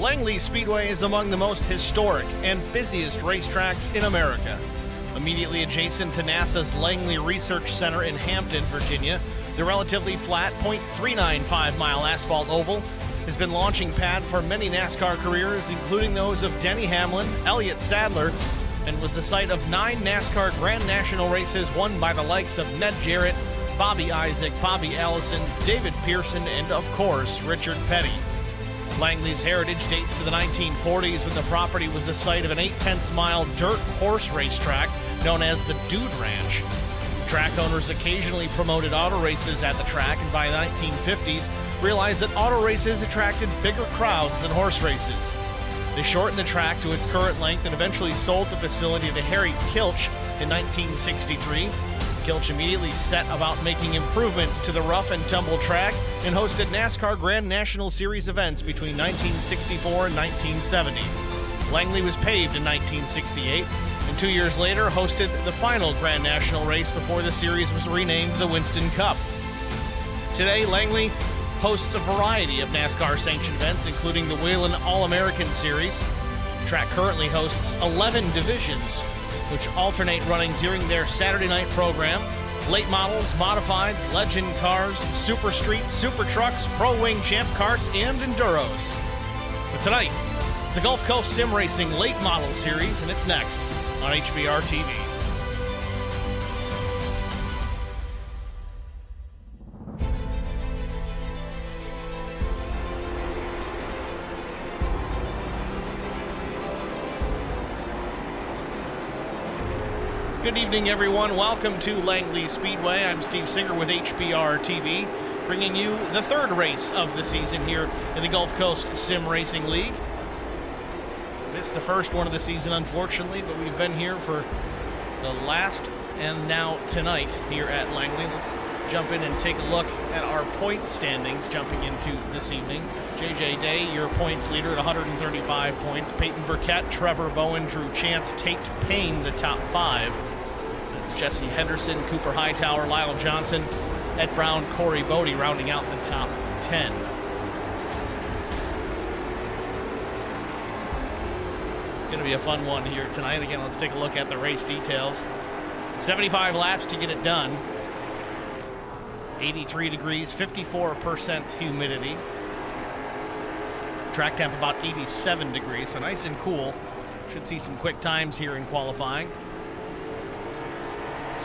Langley Speedway is among the most historic and busiest racetracks in America. Immediately adjacent to NASA's Langley Research Center in Hampton, Virginia, the relatively flat .395-mile asphalt oval has been launching pad for many NASCAR careers, including those of Denny Hamlin, Elliott Sadler, and was the site of 9 NASCAR Grand National races won by the likes of Ned Jarrett, Bobby Isaac, Bobby Allison, David Pearson, and of course, Richard Petty. Langley's heritage dates to the 1940s when the property was the site of an 0.8-mile dirt horse racetrack known as the Dude Ranch. Track owners occasionally promoted auto races at the track, and by the 1950s realized that auto races attracted bigger crowds than horse races. They shortened the track to its current length and eventually sold the facility to Harry Kilch in 1963. Kilch immediately set about making improvements to the rough and tumble track and hosted NASCAR Grand National Series events between 1964 and 1970. Langley was paved in 1968 and 2 years later hosted the final Grand National race before the series was renamed the Winston Cup. Today, Langley hosts a variety of NASCAR sanctioned events, including the Whelen All-American Series. The track currently hosts 11 divisions, which alternate running during their Saturday night program. Late models, modifieds, legend cars, super street, super trucks, pro wing champ karts, and enduros. But tonight, it's the Gulf Coast Sim Racing Late Model Series, and it's next on HBR TV. Good evening, everyone. Welcome to Langley Speedway. I'm Steve Singer with HBR TV, bringing you the third race of the season here in the Gulf Coast Sim Racing League. Missed the first one of the season, unfortunately, but we've been here for the last and now tonight here at Langley. Let's jump in and take a look at our point standings jumping into this evening. JJ Day, your points leader at 135 points. Peyton Burkett, Trevor Bowen, Drew Chance, Tate Payne, the top 5. Jesse Henderson, Cooper Hightower, Lyle Johnson, Ed Brown, Corey Bodie rounding out the top 10. Going to be a fun one here tonight. Again, let's take a look at the race details. 75 laps to get it done. 83 degrees, 54% humidity. Track temp about 87 degrees, so nice and cool. Should see some quick times here in qualifying.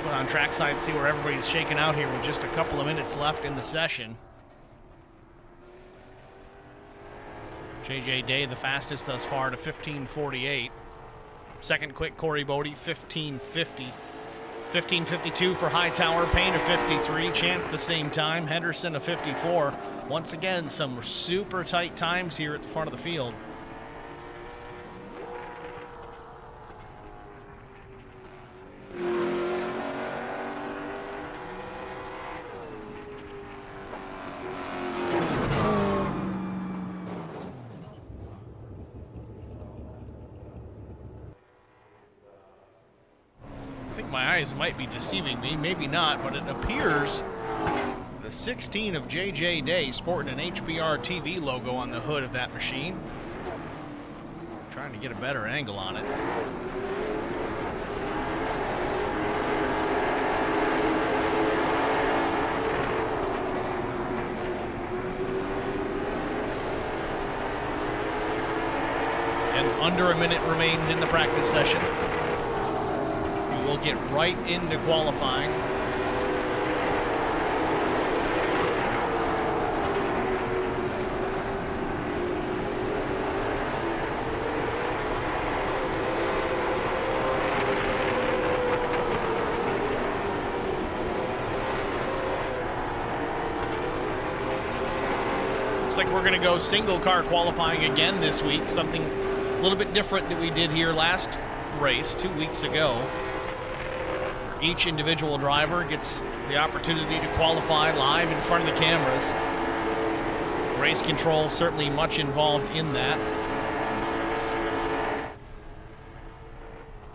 Put on trackside, see where everybody's shaking out here with just a couple of minutes left in the session. JJ Day, the fastest thus far, to 15:48. Second quick, Corey Bodie, 15:50. 15:52 for Hightower. Payne, a 53. Chance the same time. Henderson, a 54. Once again, some super tight times here at the front of the field. My eyes might be deceiving me, maybe not, but it appears the 16 of JJ Day sporting an HBR TV logo on the hood of that machine. Trying to get a better angle on it. And under a minute remains in the practice session. We'll get right into qualifying. Looks like we're going to go single car qualifying again this week, something a little bit different that we did here last race 2 weeks ago. Each individual driver gets the opportunity to qualify live in front of the cameras. Race control certainly much involved in that.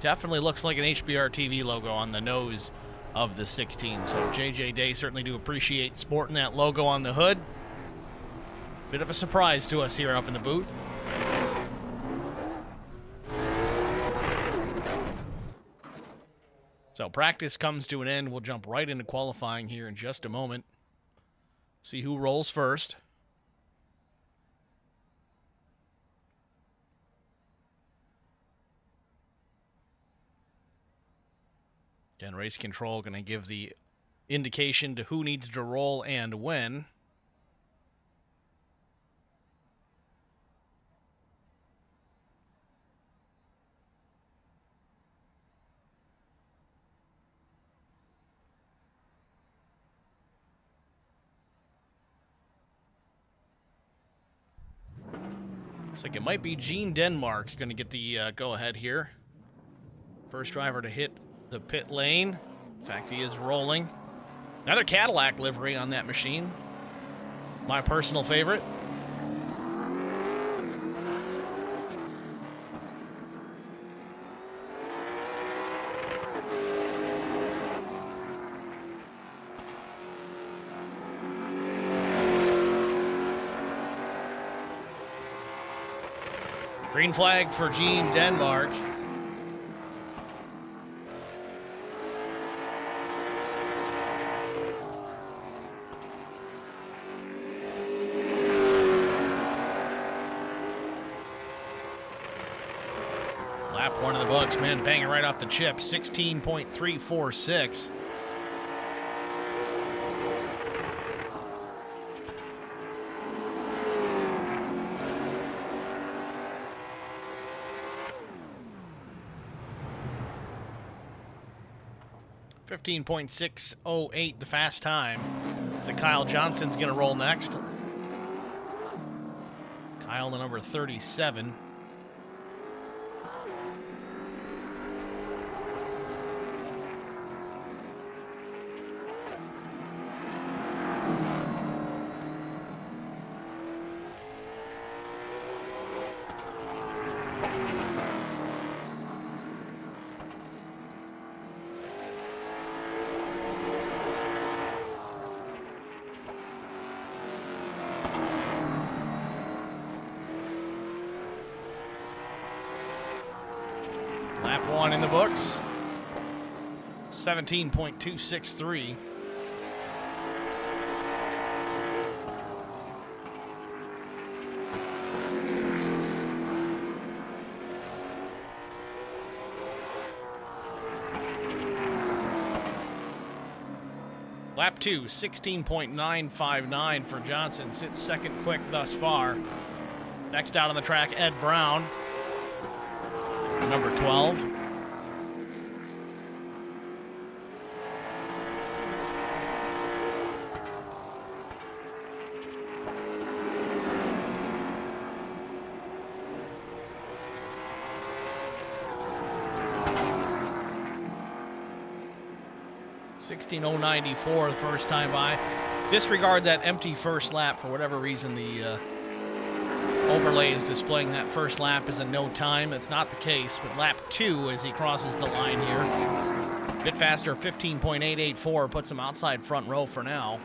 Definitely looks like an HBR TV logo on the nose of the 16. So JJ Day certainly do appreciate sporting that logo on the hood. Bit of a surprise to us here up in the booth. So practice comes to an end. We'll jump right into qualifying here in just a moment. See who rolls first. Again, race control going to give the indication to who needs to roll and when. Looks like it might be Gene Denmark going to get the go-ahead here. First driver to hit the pit lane. In fact, he is rolling. Another Cadillac livery on that machine. My personal favorite. Green flag for Gene Denmark. Lap one of the books, man, banging right off the chip, 16.346. .608 the fast time. So Kyle Johnson's going to roll next. Kyle, the number 37. Lap one in the books. 17.263. Lap two, 16.959 for Johnson. Sits second quick thus far. Next out on the track, Ed Brown. Number 12. $16.094 the first time by. Disregard that empty first lap. For whatever reason, the overlay is displaying that first lap as a no time. It's not the case, but lap two as he crosses the line here. A bit faster, 15.884, puts him outside front row for now.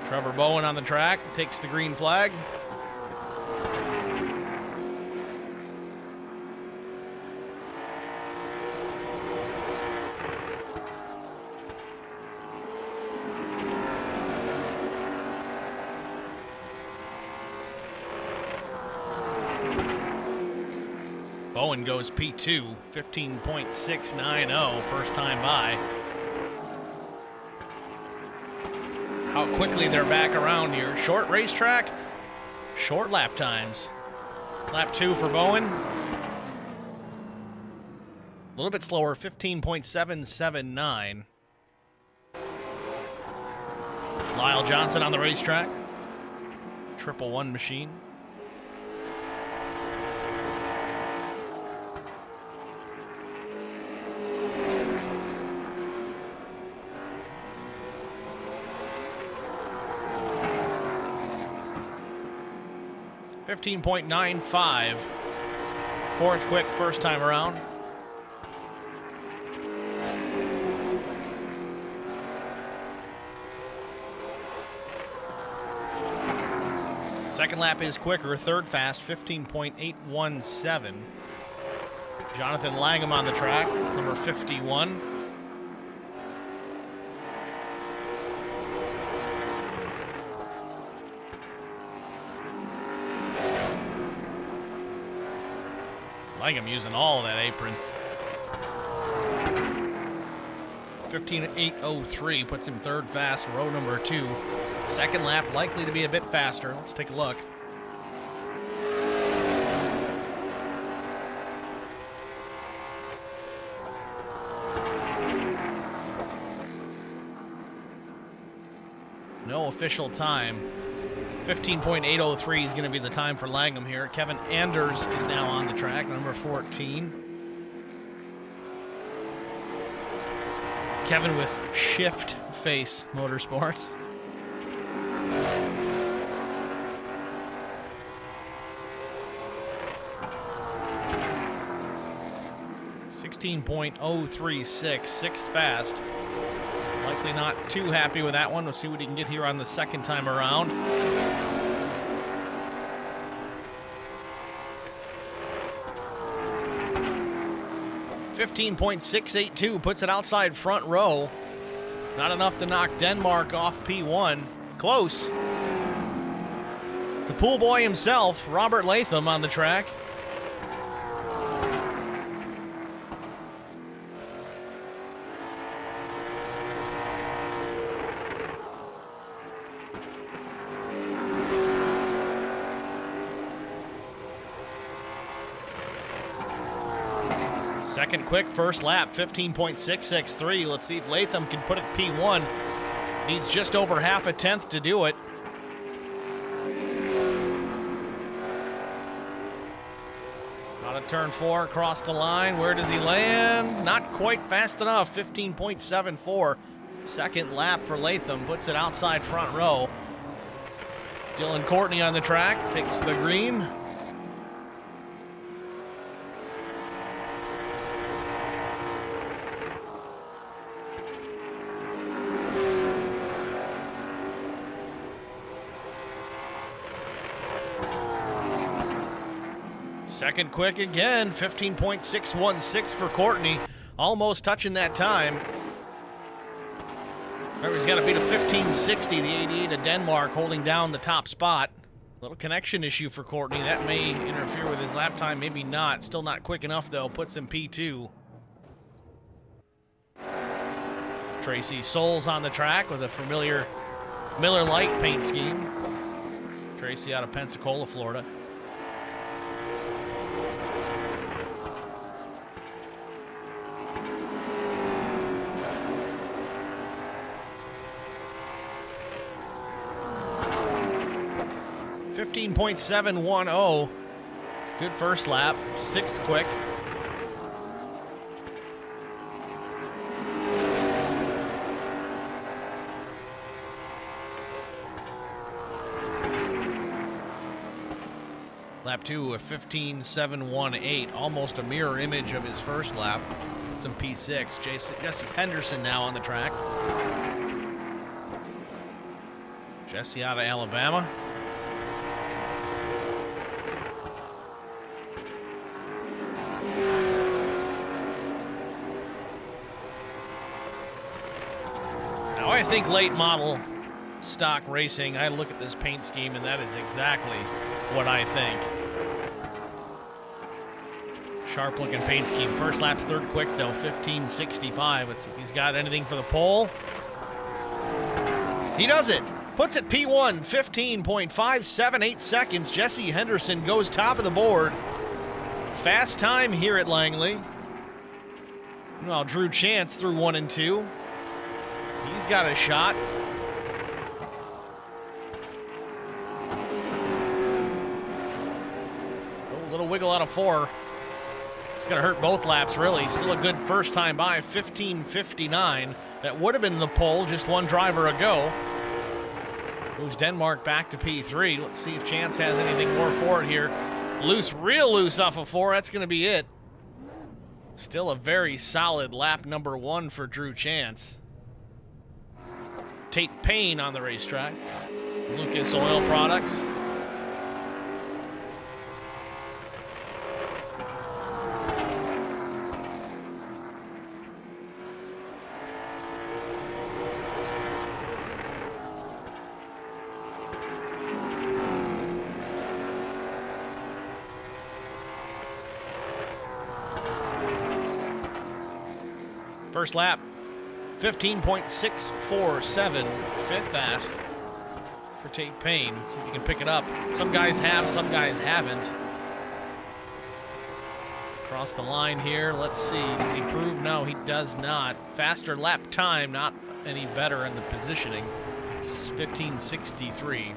Trevor Bowen on the track, takes the green flag. Bowen goes P2, 15.690, first time by. How quickly they're back around here. Short racetrack, short lap times. Lap two for Bowen. A little bit slower, 15.779. Lyle Johnson on the racetrack. 111 machine. .95. Fourth quick first time around. Second lap is quicker, third fast, 15.817. Jonathan Langham on the track, number 51. Langham using all of that apron. 15.803 puts him third fast, row number 2. Second lap likely to be a bit faster. Let's take a look. No official time. 15.803 is going to be the time for Langham here. Kevin Anders is now on the track, number 14. Kevin with Shift Face Motorsports. .036, sixth fast. Likely not too happy with that one. We'll see what he can get here on the second time around. .682 puts it outside front row. Not enough to knock Denmark off P1. Close. It's the pool boy himself, Robert Latham, on the track. Second quick first lap, 15.663. Let's see if Latham can put it P1. Needs just over half a tenth to do it. Out of turn 4, across the line. Where does he land? Not quite fast enough, 15.74. Second lap for Latham, puts it outside front row. Dylan Courtney on the track, picks the green. Second quick again, 15.616 for Courtney. Almost touching that time. Remember, he's got to beat a 15.60, the 88 of Denmark, holding down the top spot. Little connection issue for Courtney. That may interfere with his lap time, maybe not. Still not quick enough, though. Puts him P2. Tracy Souls on the track with a familiar Miller Lite paint scheme. Tracy out of Pensacola, Florida. .710. Good first lap. Sixth quick. Lap 2, a 15.718. Almost a mirror image of his first lap. It's in P6. Jesse Henderson now on the track. Jesse out of Alabama. I think late model stock racing, I look at this paint scheme, and that is exactly what I think. Sharp looking paint scheme. First lap's third quick, though, 15.65. Let's see if he's got anything for the pole. He does it. Puts it P1, 15.578 seconds. Jesse Henderson goes top of the board. Fast time here at Langley. Well, Drew Chance through 1 and 2. He's got a shot. A little wiggle out of 4. It's going to hurt both laps, really. Still a good first time by, 15.59. That would have been the pole just one driver ago. Moves Denmark back to P3. Let's see if Chance has anything more for it here. Loose, real loose off of 4. That's going to be it. Still a very solid lap number 1 for Drew Chance. Tate Payne on the racetrack. Lucas Oil Products. First lap, 15.647, fifth fast for Tate Payne. See if he can pick it up. Some guys have, some guys haven't. Across the line here, let's see. Does he improve? No, he does not. Faster lap time, not any better in the positioning. It's 15.63.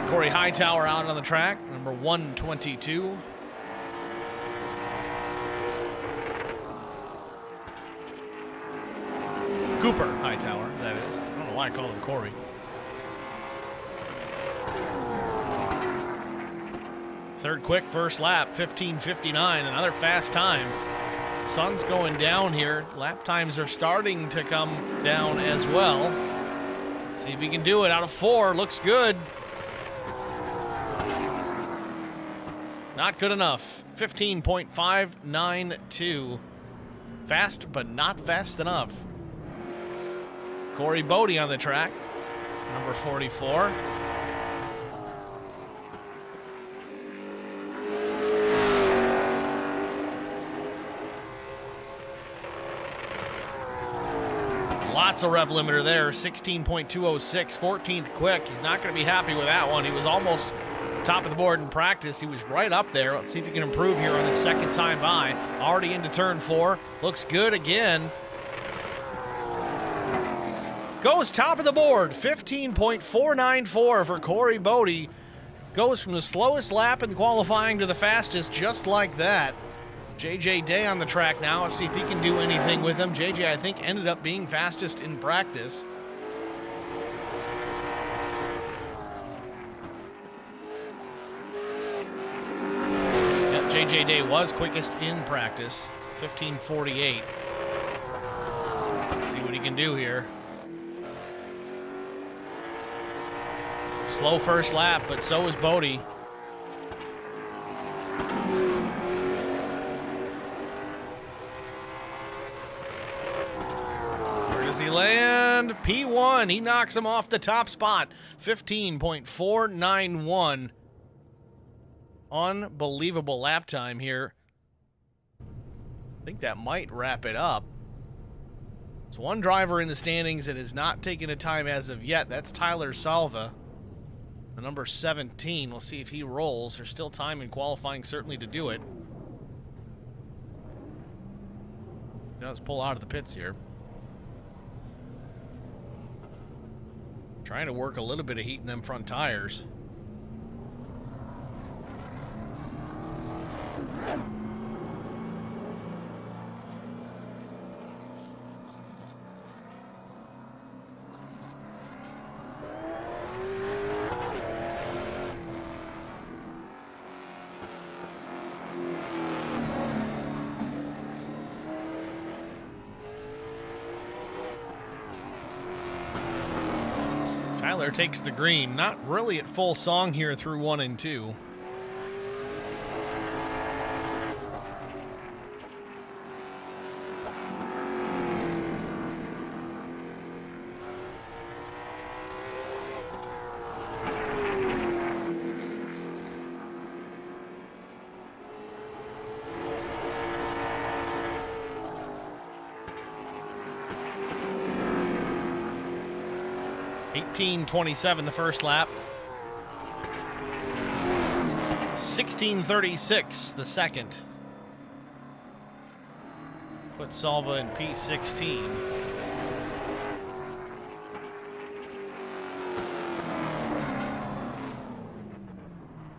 Corey Hightower out on the track, number 122. Cooper Hightower, that is. I don't know why I call him Corey. Third quick first lap, 15:59, another fast time. Sun's going down here. Lap times are starting to come down as well. See if he can do it out of 4. Looks good. Not good enough. 15.592. Fast, but not fast enough. Corey Bodie on the track, number 44. Lots of rev limiter there, 16.206, 14th quick. He's not going to be happy with that one. He was almost top of the board in practice. He was right up there. Let's see if he can improve here on his second time by. Already into turn 4. Looks good again. Goes top of the board, 15.494 for Corey Bodie. Goes from the slowest lap in qualifying to the fastest just like that. JJ Day on the track now. Let's see if he can do anything with him. JJ, I think, ended up being fastest in practice. Yep, JJ Day was quickest in practice, 15:48. Let's see what he can do here. Slow first lap, but so is Bodie. Where does he land? P1. He knocks him off the top spot. 15.491. Unbelievable lap time here. I think that might wrap it up. There's one driver in the standings that has not taken a time as of yet. That's Tyler Salva. The number 17, we'll see if he rolls. There's still time in qualifying, certainly, to do it. He does pull out of the pits here. Trying to work a little bit of heat in them front tires. Tyler takes the green. Not really at full song here through 1 and 2. $18.27 the first lap. 16:36 the second. Put Salva in P16.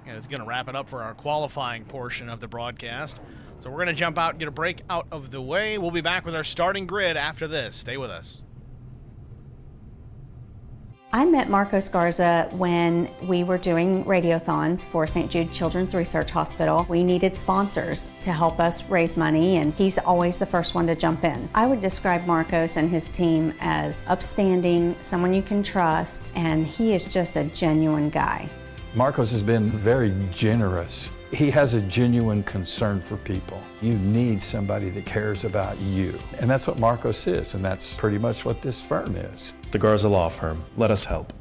And it's going to wrap it up for our qualifying portion of the broadcast. So we're going to jump out and get a break out of the way. We'll be back with our starting grid after this. Stay with us. I met Marcos Garza when we were doing radiothons for St. Jude Children's Research Hospital. We needed sponsors to help us raise money, and he's always the first one to jump in. I would describe Marcos and his team as upstanding, someone you can trust, and he is just a genuine guy. Marcos has been very generous. He has a genuine concern for people. You need somebody that cares about you. And that's what Marcos is, and that's pretty much what this firm is. The Garza Law Firm. Let us help.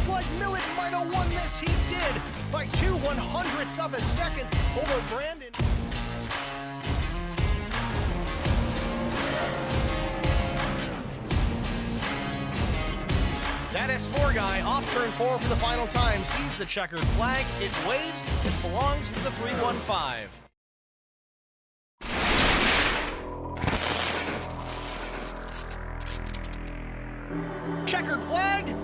Looks like Millett might have won this. He did by 2/100ths of a second over Brandon. That S4 guy off turn 4 for the final time sees the checkered flag. It waves. It belongs to the 315. Checkered flag.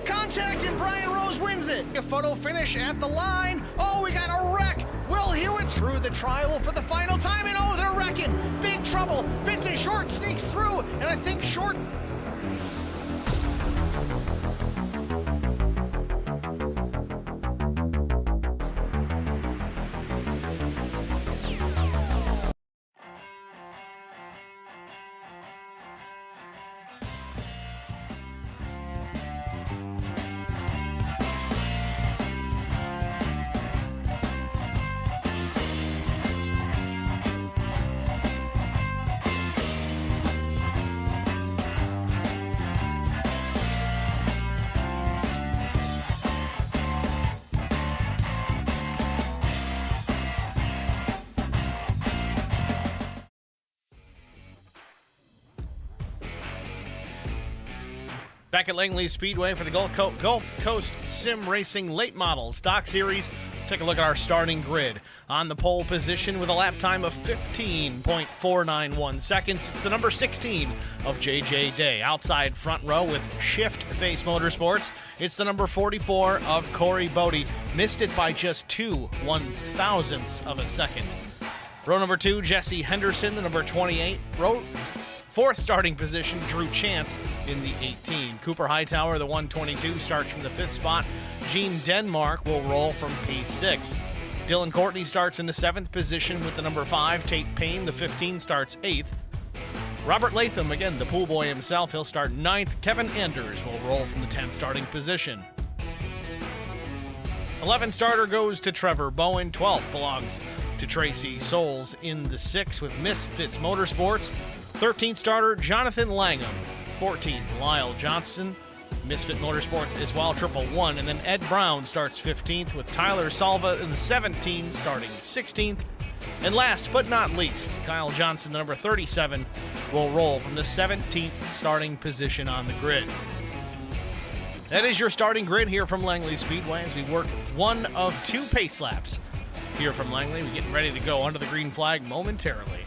Contact and Brian Rose wins it. A photo finish at the line. Oh, we got a wreck. Will Hewitt's through the trial for the final time, and oh, they're wrecking. Big trouble. Vincent Short sneaks through, and I think Short. Back at Langley Speedway for the Gulf Coast Sim Racing Late Model Stock Series. Let's take a look at our starting grid. On the pole position with a lap time of 15.491 seconds, it's the number 16 of J.J. Day. Outside front row with Shift Face Motorsports, it's the number 44 of Corey Bodie. Missed it by just 2/1000ths of a second. Row number 2, Jesse Henderson, the number 28. Row fourth starting position, Drew Chance in the 18. Cooper Hightower, the 122, starts from the 5th spot. Gene Denmark will roll from P6. Dylan Courtney starts in the 7th position with the number 5. Tate Payne, the 15, starts 8th. Robert Latham, again, the pool boy himself, he'll start 9th. Kevin Anders will roll from the 10th starting position. 11th starter goes to Trevor Bowen. 12th belongs to Tracy Souls in the 6th with Misfits Motorsports. 13th starter, Jonathan Langham. 14th, Lyle Johnston. Misfit Motorsports as well, 111. And then Ed Brown starts 15th with Tyler Salva in the 17, starting 16th. And last but not least, Kyle Johnson, the number 37, will roll from the 17th starting position on the grid. That is your starting grid here from Langley Speedway as we work one of 2 pace laps here from Langley. We're getting ready to go under the green flag momentarily.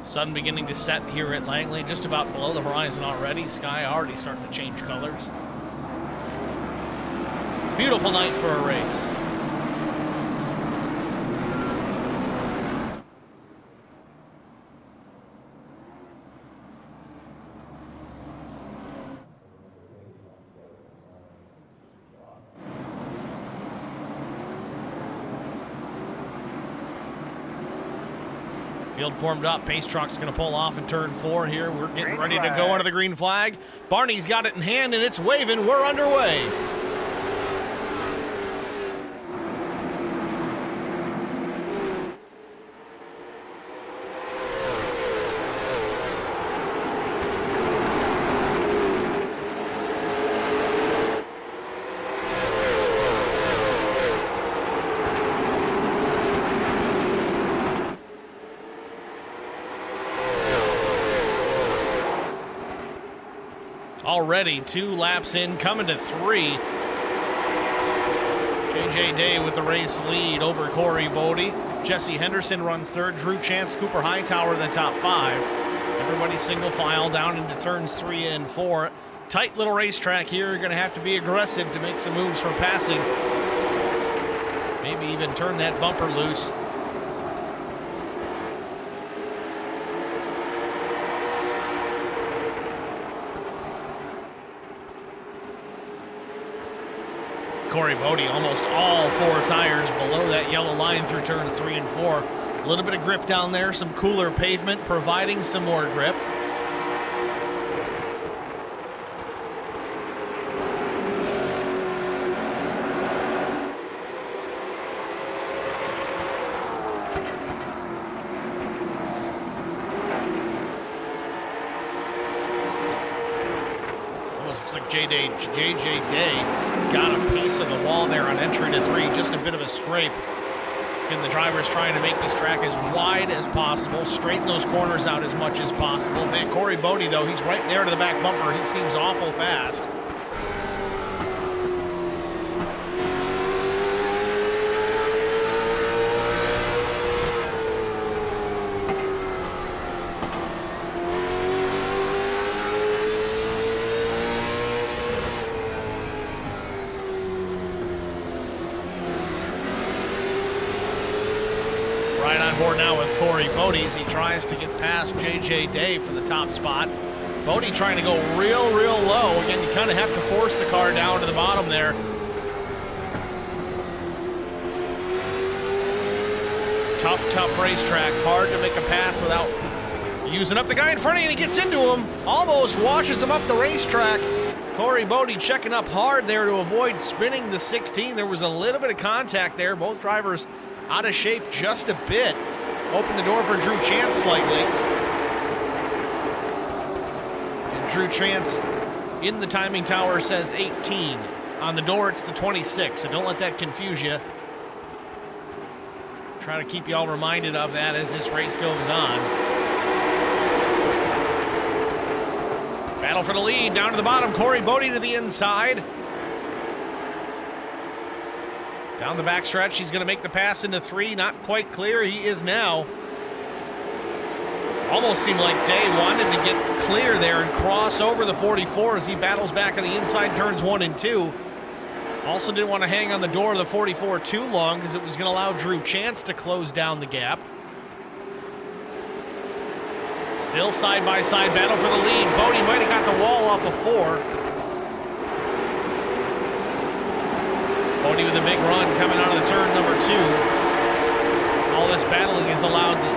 Sun beginning to set here at Langley, just about below the horizon already. Sky already starting to change colors. Beautiful night for a race. Field formed up. Pace truck's going to pull off in turn 4 here. We're getting ready to go under the green flag. Barney's got it in hand, and it's waving. We're underway. Already 2 laps in, coming to 3. J.J. Day with the race lead over Corey Bodie. Jesse Henderson runs 3rd. Drew Chance, Cooper Hightower in the top 5. Everybody single file down into turns 3 and 4. Tight little racetrack here. You're going to have to be aggressive to make some moves for passing. Maybe even turn that bumper loose. Corey Bodie almost all 4 tires below that yellow line through turns 3 and 4. A little bit of grip down there, some cooler pavement providing some more grip. J.J. Day got a piece of the wall there on entry to 3, just a bit of a scrape. And the driver's trying to make this track as wide as possible, straighten those corners out as much as possible. Man, Corey Bodie, though, he's right there to the back bumper. He seems awful fast. Right on board now with Corey Bodie as he tries to get past J.J. Day for the top spot. Bodie trying to go real low. Again, you kind of have to force the car down to the bottom there. Tough racetrack. Hard to make a pass without using up the guy in front of you, and he gets into him. Almost washes him up the racetrack. Corey Bodie checking up hard there to avoid spinning the 16. There was a little bit of contact there. Both drivers out of shape just a bit. Opened the door for Drew Chance slightly. And Drew Chance in the timing tower says 18. On the door, it's the 26, so don't let that confuse you. Try to keep you all reminded of that as this race goes on. Battle for the lead, down to the bottom. Corey Bodie to the inside. Down the backstretch, he's going to make the pass into 3. Not quite clear. He is now. Almost seemed like Day wanted to get clear there and cross over the 44 as he battles back on the inside turns 1 and 2. Also didn't want to hang on the door of the 44 too long because it was going to allow Drew Chance to close down the gap. Still side-by-side battle for the lead. Bodie might have got the wall off of 4. Bodie with a big run coming out of the turn number 2. All this battling has allowed the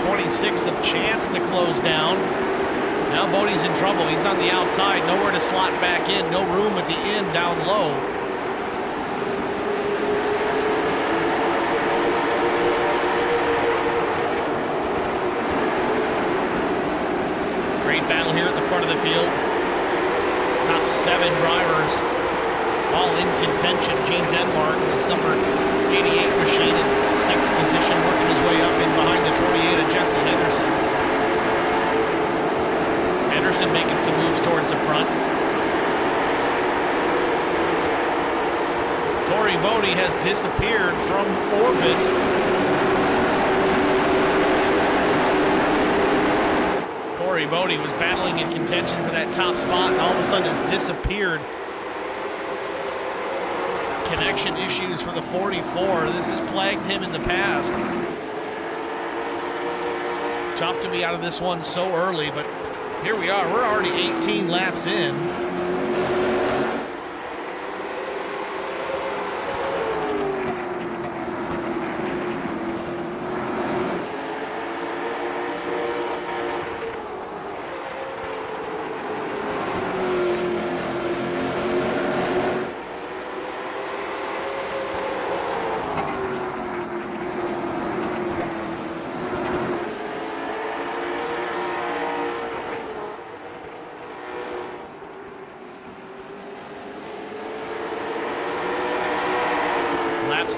26 a chance to close down. Now Bodie's in trouble. He's on the outside, nowhere to slot back in, no room at the end down low. Great battle here at the front of the field. Top 7 drivers all in contention. Gene Denmark in this number 88 machine in 6th position, working his way up in behind the 28 of Jesse Henderson. Henderson making some moves towards the front. Corey Bodie has disappeared from orbit. Corey Bodie was battling in contention for that top spot and all of a sudden has disappeared. Connection issues for the 44. This has plagued him in the past. Tough to be out of this one so early, but here we are. We're already 18 laps in.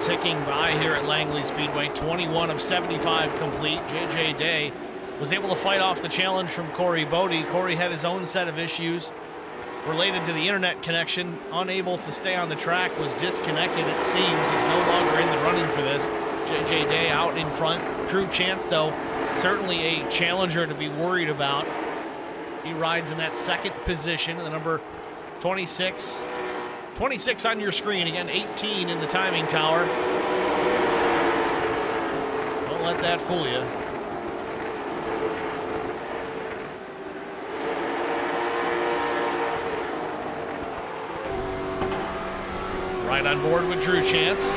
Ticking by here at Langley Speedway. 21 of 75 complete. J.J. Day was able to fight off the challenge from Corey Bodie. Corey had his own set of issues related to the internet connection. Unable to stay on the track, was disconnected it seems. He's no longer in the running for this. J.J. Day out in front. Drew Chance, though, certainly a challenger to be worried about. He rides in that 2nd position, the number 26. 26 on your screen, again 18 in the timing tower. Don't let that fool you. Right on board with Drew Chance.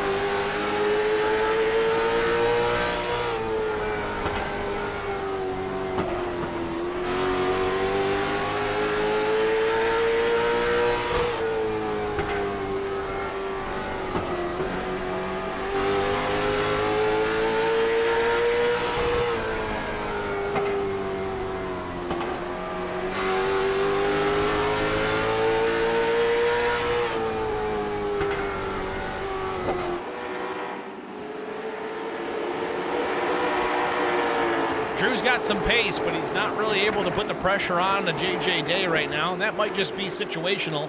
Drew's got some pace, but he's not really able to put the pressure on to J.J. Day right now, and that might just be situational.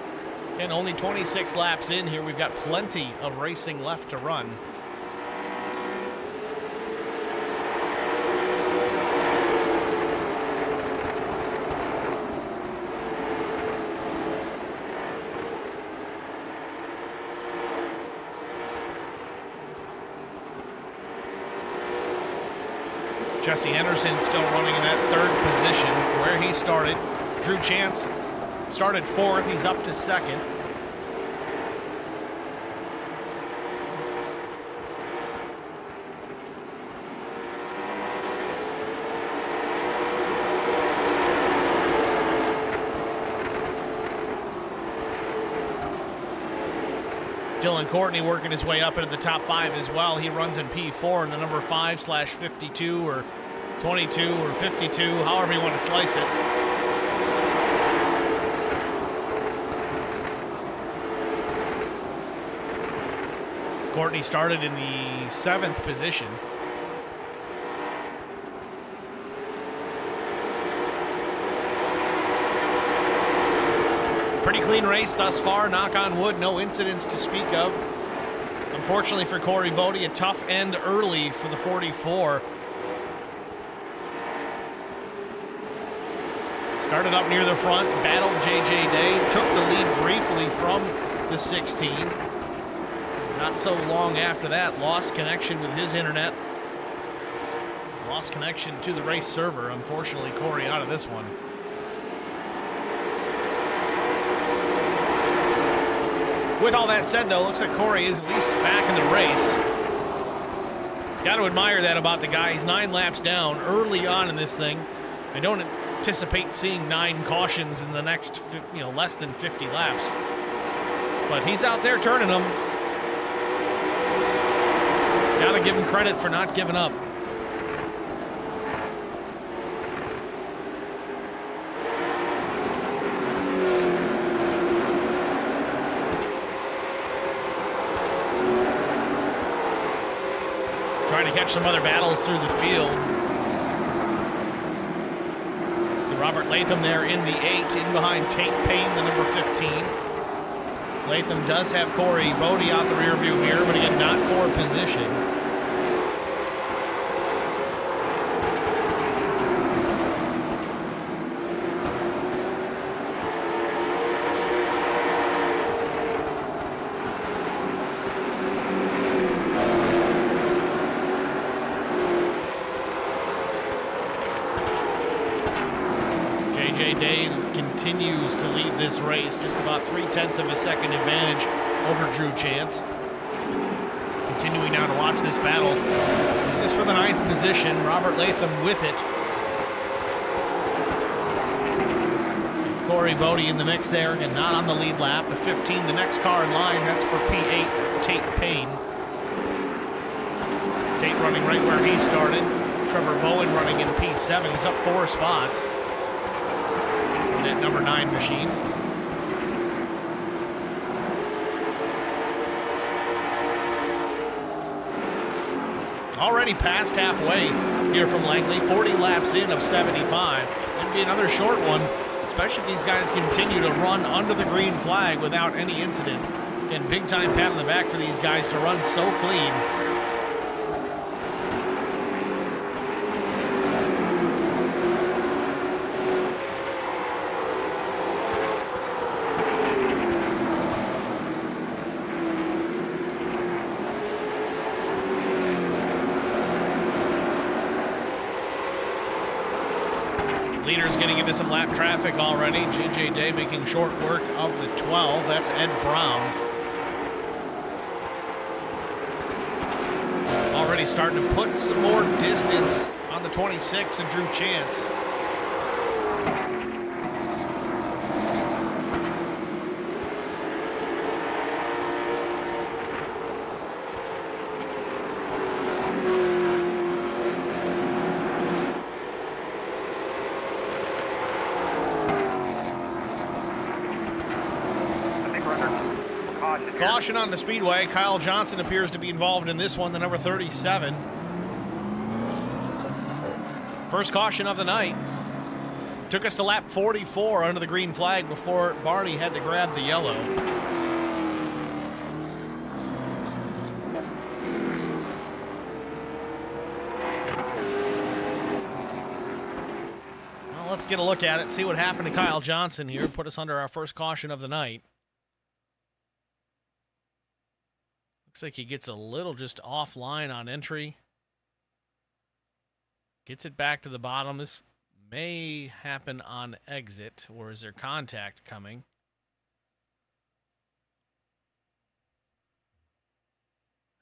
And only 26 laps in here. We've got plenty of racing left to run. Jesse Henderson still running in that third position where he started. Drew Chance started fourth. He's up to second. Dylan Courtney working his way up into the top 5 as well. He runs in P4 in the number 5/52 or 22 or 52, however you want to slice it. Courtney started in the 7th position. Pretty clean race thus far, knock on wood, no incidents to speak of. Unfortunately for Corey Bodie, a tough end early for the 44. Started up near the front, battled J.J. Day, took the lead briefly from the 16. Not so long after that, lost connection with his internet. Lost connection to the race server. Unfortunately, Corey out of this one. With all that said, though, looks like Corey is at least back in the race. Got to admire that about the guy. He's 9 laps down early on in this thing. I don't anticipate seeing 9 cautions in the next, less than 50 laps. But he's out there turning them. Got to give him credit for not giving up. Trying to catch some other battles through the field. So Robert Latham there in the 8, in behind Tate Payne, the number 15. Latham does have Corey Bodie out the rear view mirror, but again, not for position. J.J. Day continues to lead this race, just about 0.3 of a second advantage over Drew Chance. Continuing now to watch this battle. This is for the 9th position. Robert Latham with it. Corey Bodie in the mix there, and not on the lead lap. The 15, the next car in line, that's for P8. That's Tate Payne. Tate running right where he started. Trevor Bowen running in P7. He's up 4 spots. That number 9 machine. Already past halfway here from Langley, 40 laps in of 75. It'd be another short one, especially if these guys continue to run under the green flag without any incident. Again, big time pat on the back for these guys to run so clean. Leaders getting into some lap traffic already. J.J. Day making short work of the 12. That's Ed Brown. Already starting to put some more distance on the 26 and Drew Chance. Caution on the speedway. Kyle Johnson appears to be involved in this one, the number 37. First caution of the night. Took us to lap 44 under the green flag before Barney had to grab the yellow. Well, let's get a look at it, see what happened to Kyle Johnson here, put us under our first caution of the night. Looks like he gets a little just offline on entry. Gets it back to the bottom. This may happen on exit, or is there contact coming?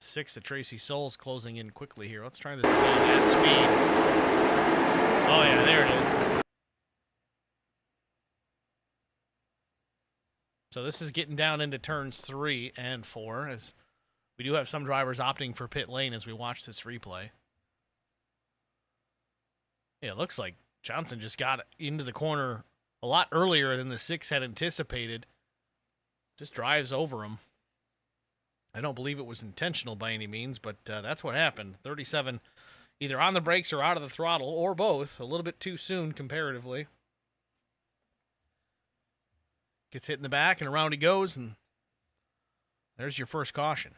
Six of Tracy Souls closing in quickly here. Let's try this again at speed. Oh yeah, there it is. So this is getting down into turns 3 and 4, as we do have some drivers opting for pit lane as we watch this replay. Yeah, it looks like Johnson just got into the corner a lot earlier than the 6 had anticipated. Just drives over him. I don't believe it was intentional by any means, but that's what happened. 37 either on the brakes or out of the throttle, or both. A little bit too soon comparatively. Gets hit in the back, and around he goes, and there's your first caution.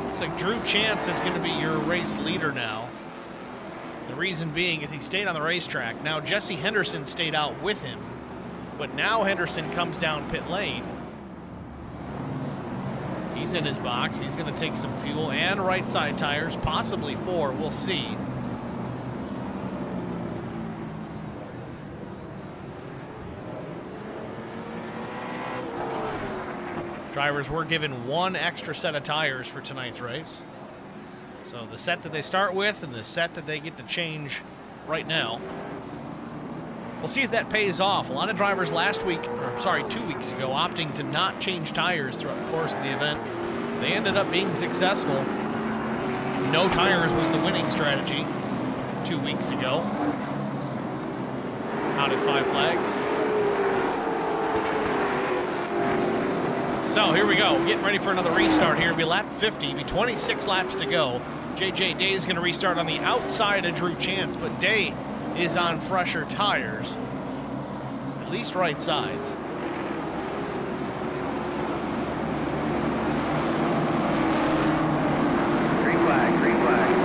Looks like Drew Chance is going to be your race leader now. The reason being is he stayed on the racetrack. Now Jesse Henderson stayed out with him, but now Henderson comes down pit lane. He's in his box. He's going to take some fuel and right side tires, possibly 4. We'll see. Drivers were given 1 extra set of tires for tonight's race. So the set that they start with and the set that they get to change right now. We'll see if that pays off. A lot of drivers 2 weeks ago, opting to not change tires throughout the course of the event. They ended up being successful. No tires was the winning strategy 2 weeks ago. Counted 5 flags. So here we go, getting ready for another restart here. It'll be lap 50, it'll be 26 laps to go. JJ Day is going to restart on the outside of Drew Chance, but Day is on fresher tires, at least right sides. Green flag, green flag.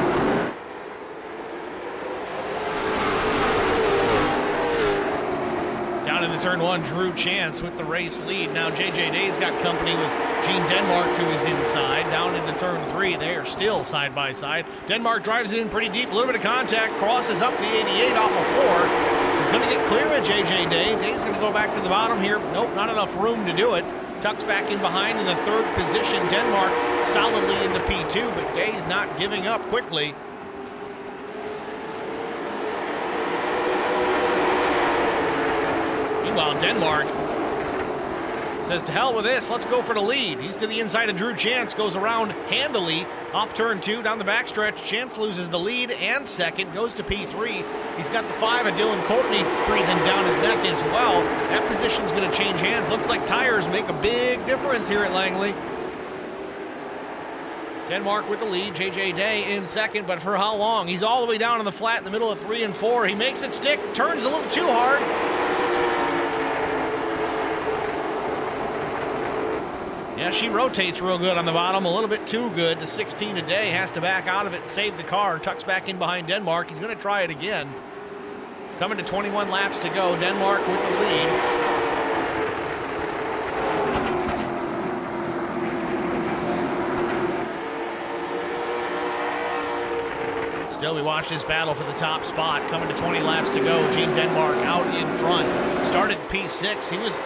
Down into turn 1, Drew Chance with the race lead. Now JJ Day's got company with Gene Denmark to his inside. Down into turn 3, they are still side by side. Denmark drives it in pretty deep, a little bit of contact, crosses up the 88 off of 4. He's going to get clear of JJ Day. Day's going to go back to the bottom here. Nope, not enough room to do it. Tucks back in behind in the 3rd position. Denmark solidly into P2, but Day's not giving up quickly. Meanwhile, Denmark says, to hell with this, let's go for the lead. He's to the inside of Drew Chance, goes around handily off turn 2 down the backstretch. Chance loses the lead and second, goes to P3. He's got the 5 of Dylan Courtney breathing down his neck as well. That position's going to change hands. Looks like tires make a big difference here at Langley. Denmark with the lead, JJ Day in second, but for how long? He's all the way down in the flat in the middle of 3 and 4. He makes it stick, turns a little too hard. Yeah, she rotates real good on the bottom, a little bit too good. The 16 a Day has to back out of it and save the car. Tucks back in behind Denmark. He's going to try it again. Coming to 21 laps to go. Denmark with the lead. Still, we watch this battle for the top spot. Coming to 20 laps to go. Gene Denmark out in front. Started P6. He was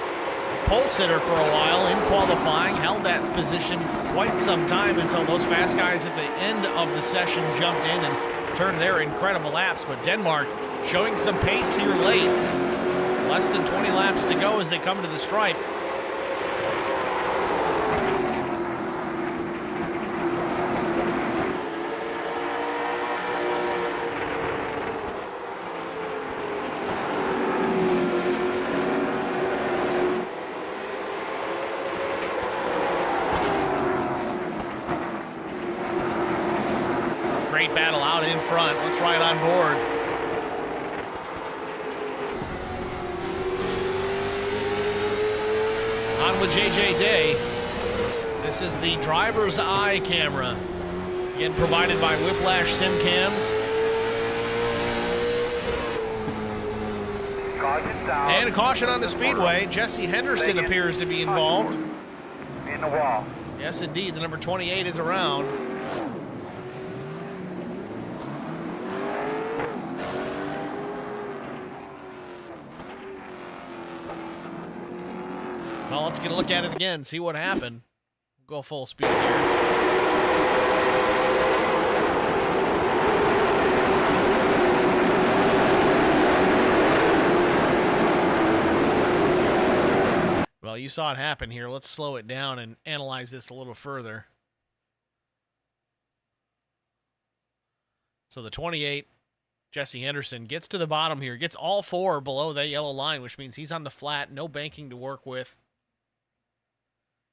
pole sitter for a while in qualifying, held that position for quite some time until those fast guys at the end of the session jumped in and turned their incredible laps. But Denmark showing some pace here late. Less than 20 laps to go as they come to the stripe. Great battle out in front. Let's ride on board. On with JJ Day. This is the driver's eye camera. Again, provided by Whiplash Sim Cams. Caution down. And a caution on the speedway. Jesse Henderson appears to be involved. In the wall. Yes, indeed. The number 28 is around. Well, let's get a look at it again, see what happened. Go full speed here. Well, you saw it happen here. Let's slow it down and analyze this a little further. So the 28, Jesse Henderson, gets to the bottom here, gets all four below that yellow line, which means he's on the flat, no banking to work with.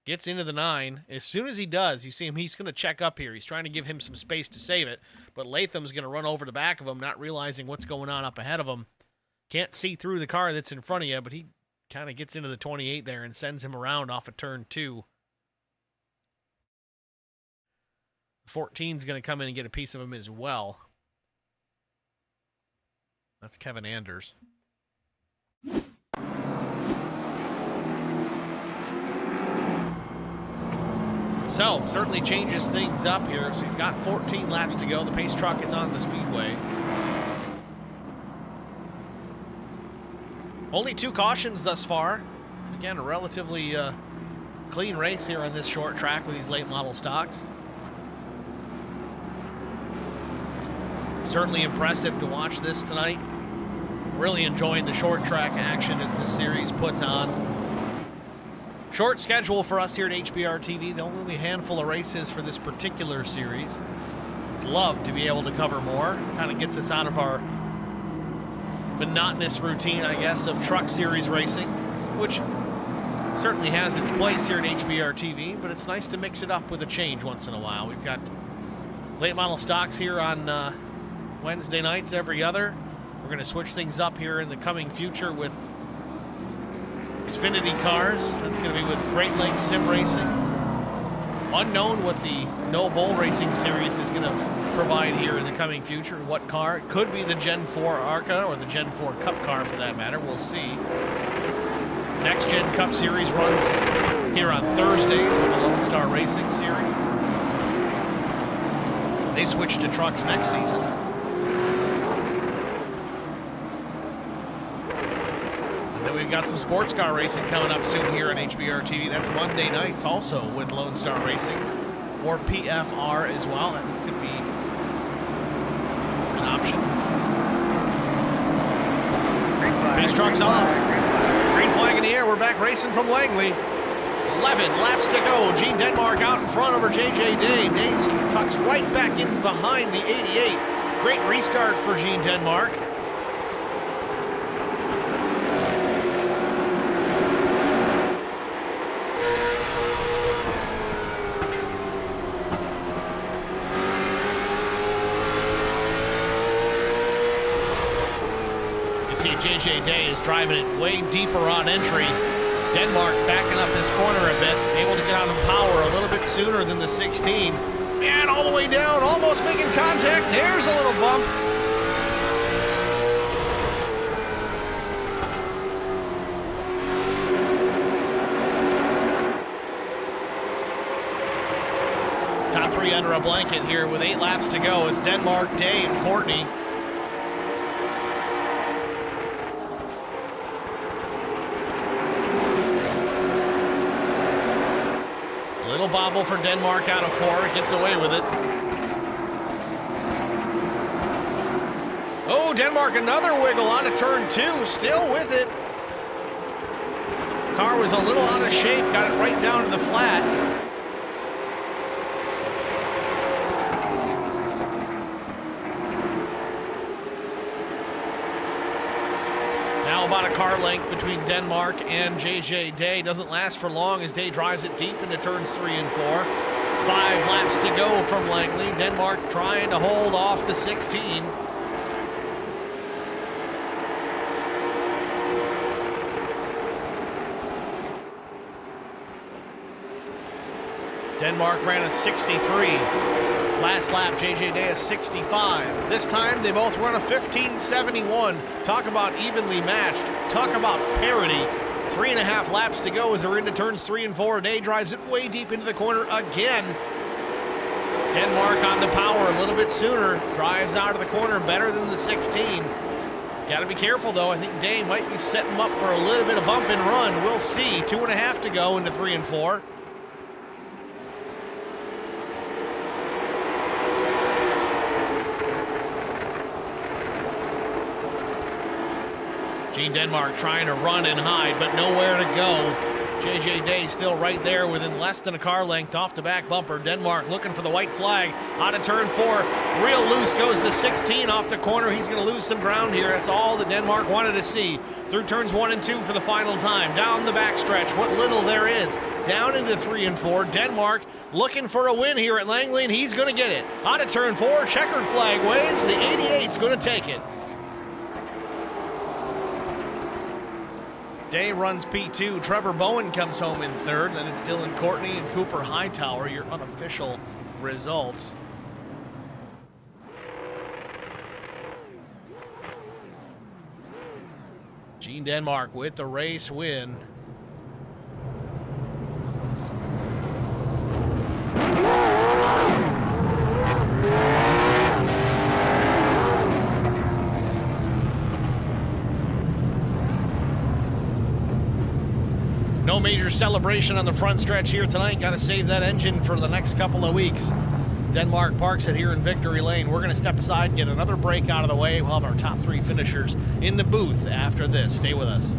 Gets into the 9. As soon as he does, you see him, he's going to check up here. He's trying to give him some space to save it, but Latham's going to run over the back of him, not realizing what's going on up ahead of him. Can't see through the car that's in front of you, but he kind of gets into the 28 there and sends him around off of turn 2. 14's going to come in and get a piece of him as well. That's Kevin Anders. So, certainly changes things up here. So, you've got 14 laps to go. The pace truck is on the speedway. Only 2 cautions thus far. Again, a relatively clean race here on this short track with these late model stocks. Certainly impressive to watch this tonight. Really enjoying the short track action that this series puts on. Short schedule for us here at HBR TV. The only handful of races for this particular series. Love to be able to cover more. Kind of gets us out of our monotonous routine, I guess, of truck series racing, which certainly has its place here at HBR TV, but it's nice to mix it up with a change once in a while. We've got late model stocks here on Wednesday nights every other. We're going to switch things up here in the coming future with Xfinity cars. That's going to be with Great Lakes Sim Racing. Unknown what the No Bull Racing Series is going to provide here in the coming future. What car? It could be the Gen 4 ARCA or the Gen 4 Cup car for that matter. We'll see. Next Gen Cup Series runs here on Thursdays with the Lone Star Racing Series. They switch to trucks next season. And then we've got some sports car racing coming up soon here on HBR TV. That's Monday nights also with Lone Star Racing or PFR as well. That could be an option. Pace truck's off. Green flag in the air. We're back racing from Langley. 11 laps to go. Gene Denmark out in front over JJ Day. Day tucks right back in behind the 88. Great restart for Gene Denmark. See JJ Day is driving it way deeper on entry. Denmark backing up this corner a bit, able to get out of power a little bit sooner than the 16. And all the way down, almost making contact. There's a little bump. Top 3 under a blanket here with 8 laps to go. It's Denmark, Day, and Courtney. Little bobble for Denmark out of 4. Gets away with it. Oh, Denmark, another wiggle on a turn 2. Still with it. Car was a little out of shape. Got it right down to the flat. Now about a car length between Denmark and JJ Day. Doesn't last for long as Day drives it deep into turns 3 and 4. 5 laps to go from Langley. Denmark trying to hold off the 16. Denmark ran a 63. Last lap, JJ Day a 65. This time, they both run a 15.71. Talk about evenly matched. Talk about parity. 3.5 laps to go as they're into turns 3 and 4. Day drives it way deep into the corner again. Denmark on the power a little bit sooner. Drives out of the corner better than the 16. Got to be careful, though. I think Day might be setting him up for a little bit of bump and run. We'll see. 2.5 to go into 3 and 4. Gene Denmark trying to run and hide, but nowhere to go. JJ Day still right there within less than a car length off the back bumper. Denmark looking for the white flag out of turn 4. Real loose goes the 16 off the corner. He's going to lose some ground here. That's all that Denmark wanted to see. Through turns 1 and 2 for the final time. Down the backstretch, what little there is. Down into 3 and 4. Denmark looking for a win here at Langley, and he's going to get it. Out of turn 4, checkered flag waves. The 88's going to take it. Day runs P2. Trevor Bowen comes home in 3rd. Then it's Dylan Courtney and Cooper Hightower, your unofficial results. Gene Denmark with the race win. No major celebration on the front stretch here tonight. Got to save that engine for the next couple of weeks. Denmark parks it here in Victory Lane. We're going to step aside and get another break out of the way. We'll have our top 3 finishers in the booth after this. Stay with us.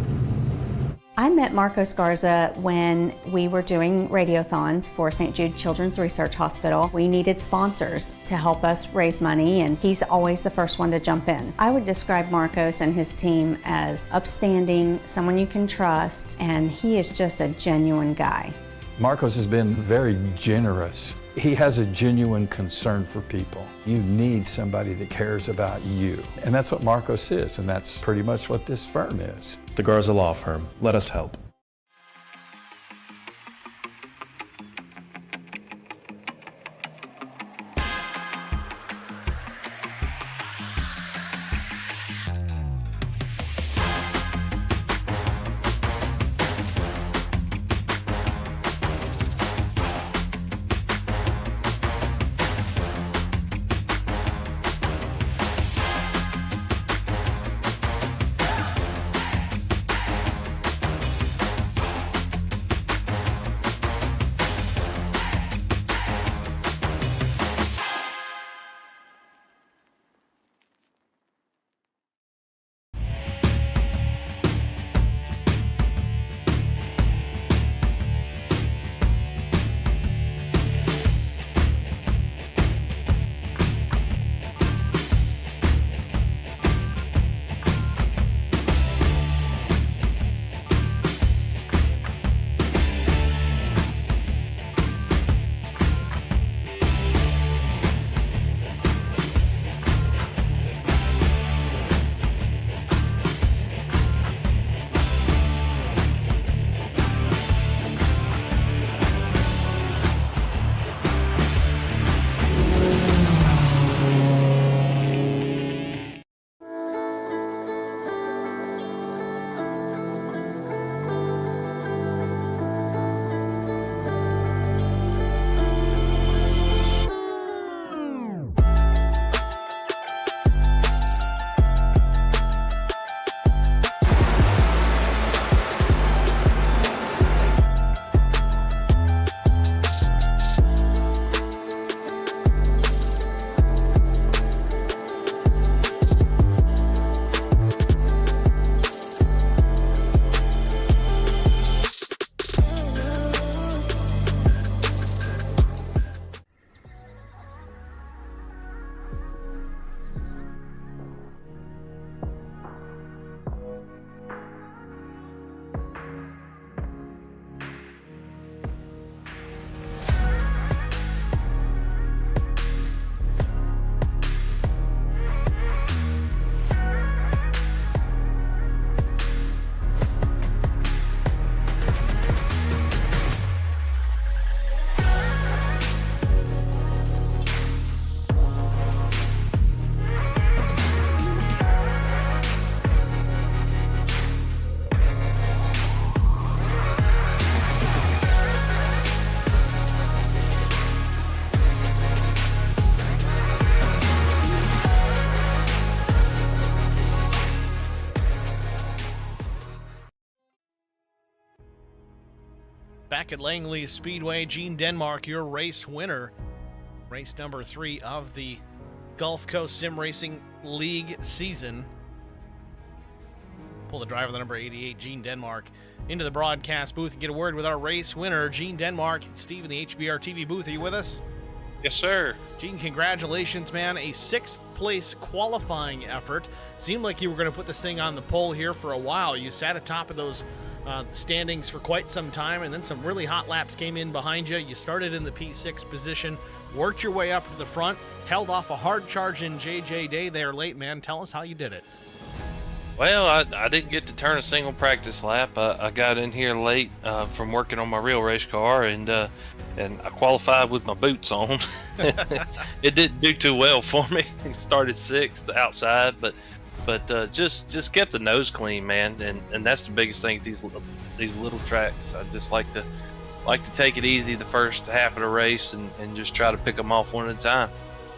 I met Marco Scarza when we were doing radiothons for St. Jude Children's Research Hospital. We needed sponsors to help us raise money, and he's always the first one to jump in. I would describe Marcos and his team as upstanding, someone you can trust, and he is just a genuine guy. Marcos has been very generous. He has a genuine concern for people. You need somebody that cares about you. And that's what Marcos is, and that's pretty much what this firm is. The Garza Law Firm. Let us help. back at Langley Speedway. Gene Denmark, your race winner. Race number 3 of the Gulf Coast Sim Racing League season. Pull the driver, the number 88, Gene Denmark, into the broadcast booth and get a word with our race winner, Gene Denmark. Steve in the HBR TV booth. Are you with us? Yes, sir. Gene, congratulations, man. A 6th place qualifying effort. Seemed like you were going to put this thing on the pole here for a while. You sat atop of those standings for quite some time, and then some really hot laps came in behind you. You started in the P6 position, worked your way up to the front, held off a hard charge in J.J. Day there late, man. Tell us how you did it. Well, I didn't get to turn a single practice lap. I got in here late from working on my real race car, and I qualified with my boots on. It didn't do too well for me. Started 6th outside, but just kept the nose clean, man. And that's the biggest thing at these little tracks. I just like to take it easy the first half of the race and just try to pick them off one at a time.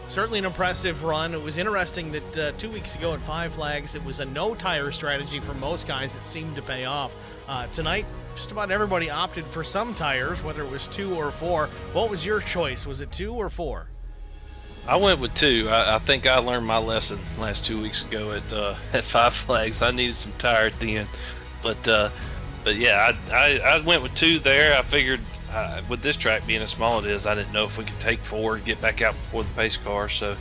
Certainly an impressive run. It was interesting that 2 weeks ago at Five Flags, it was a no-tire strategy for most guys that seemed to pay off. Tonight, just about everybody opted for some tires, whether it was 2 or 4. What was your choice? Was it 2 or 4? I went with 2. I think I learned my lesson last 2 weeks ago at Five Flags. I needed some tire at the end, but yeah, I went with 2 there. I figured with this track being as small as it is, I didn't know if we could take 4 and get back out before the pace car. So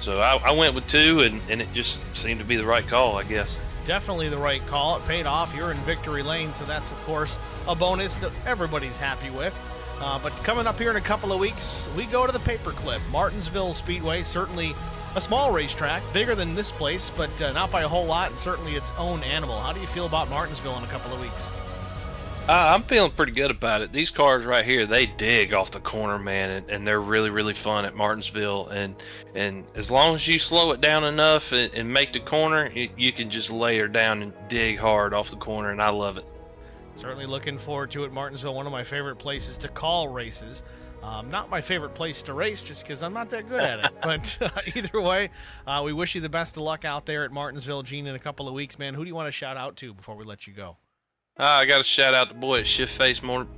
I went with 2, and it just seemed to be the right call, I guess. Definitely the right call. It paid off. You're in victory lane, so that's, of course, a bonus that everybody's happy with. But coming up here in a couple of weeks, we go to the Paperclip. Martinsville Speedway, certainly a small racetrack, bigger than this place, but not by a whole lot, and certainly its own animal. How do you feel about Martinsville in a couple of weeks? I'm feeling pretty good about it. These cars right here, they dig off the corner, man, and they're really, really fun at Martinsville. And as long as you slow it down enough and make the corner, you can just layer down and dig hard off the corner, and I love it. Certainly looking forward to it. Martinsville, one of my favorite places to call races. Not my favorite place to race just because I'm not that good at it. But either way, we wish you the best of luck out there at Martinsville, Gene, in a couple of weeks, man. Who do you want to shout out to before we let you go? I got to shout out the boy at Shift Face Motorsports,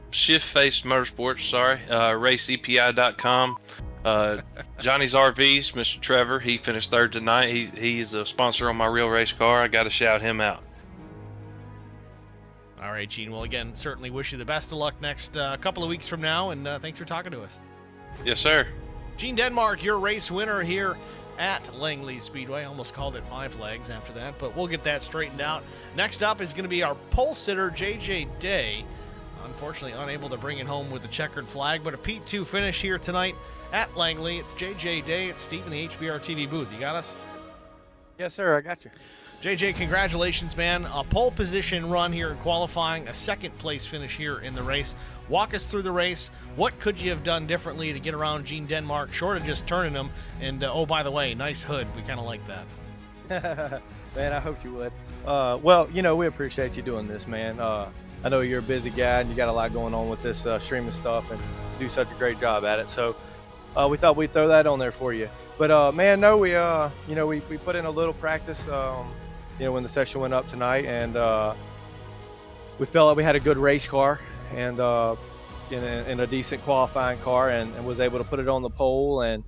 raceepi.com. Johnny's RVs, Mr. Trevor, he finished 3rd tonight. He's a sponsor on my real race car. I got to shout him out. All right, Gene. Well, again, certainly wish you the best of luck next couple of weeks from now, and thanks for talking to us. Yes, sir. Gene Denmark, your race winner here at Langley Speedway. Almost called it Five Flags after that, but we'll get that straightened out. Next up is going to be our pole sitter, J.J. Day. Unfortunately, unable to bring it home with the checkered flag, but a P2 finish here tonight at Langley. It's J.J. Day. It's Steve in the HBR TV booth. You got us? Yes, sir. I got you. JJ, congratulations, man. A pole position run here in qualifying, a 2nd place finish here in the race. Walk us through the race. What could you have done differently to get around Gene Denmark, short of just turning him? And, oh, by the way, nice hood. We kind of like that. Man, I hope you would. Well, we appreciate you doing this, man. I know you're a busy guy and you got a lot going on with this streaming stuff, and you do such a great job at it. So we thought we'd throw that on there for you. But, man, no, we put in a little practice when the session went up tonight, and we felt like we had a good race car and in a decent qualifying car, and was able to put it on the pole. And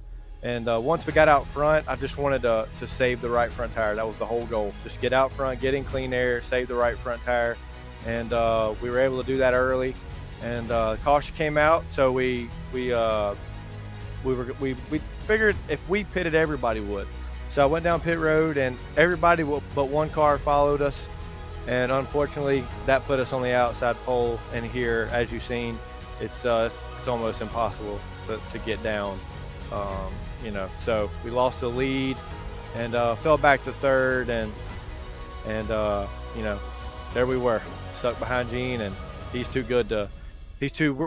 once we got out front, I just wanted to save the right front tire. That was the whole goal. Just get out front, get in clean air, save the right front tire. And we were able to do that early. And caution came out, so we figured if we pitted, everybody would. So I went down pit road, and everybody but one car followed us, and unfortunately that put us on the outside pole. And here, as you've seen, it's almost impossible to get down. So we lost the lead and fell back to 3rd, and there we were, stuck behind Gene, and he's too good to.